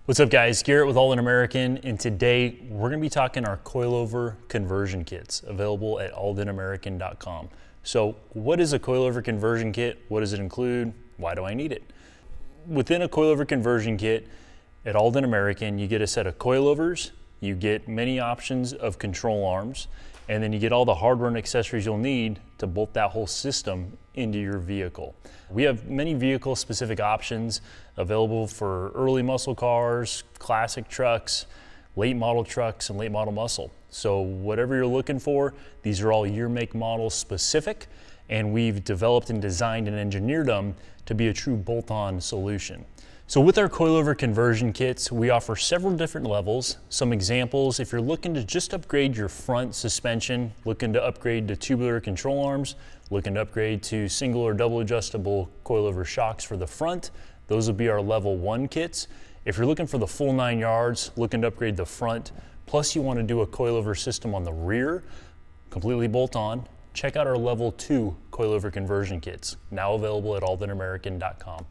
What's up guys, Garrett with Aldan American, and today we're going to be talking our coilover conversion kits available at aldanamerican.com. So what is a coilover conversion kit? What does it include? Why do I need it? Within a coilover conversion kit at Aldan American, you get a set of coilovers, you get many options of control arms, and then you get all the hardware and accessories you'll need to bolt that whole system into your vehicle. We have many vehicle specific options available for early muscle cars, classic trucks, late model trucks, and late model muscle. So whatever you're looking for, these are all year, make, model specific, and we've developed and designed and engineered them to be a true bolt-on solution. So with our coilover conversion kits, we offer several different levels. Some examples, if you're looking to just upgrade your front suspension, looking to upgrade to tubular control arms, looking to upgrade to single or double adjustable coilover shocks for the front, those would be our level 1 kits. If you're looking for the full 9 yards, looking to upgrade the front, plus you want to do a coilover system on the rear, completely bolt on, check out our level 2 coilover conversion kits, now available at aldanamerican.com.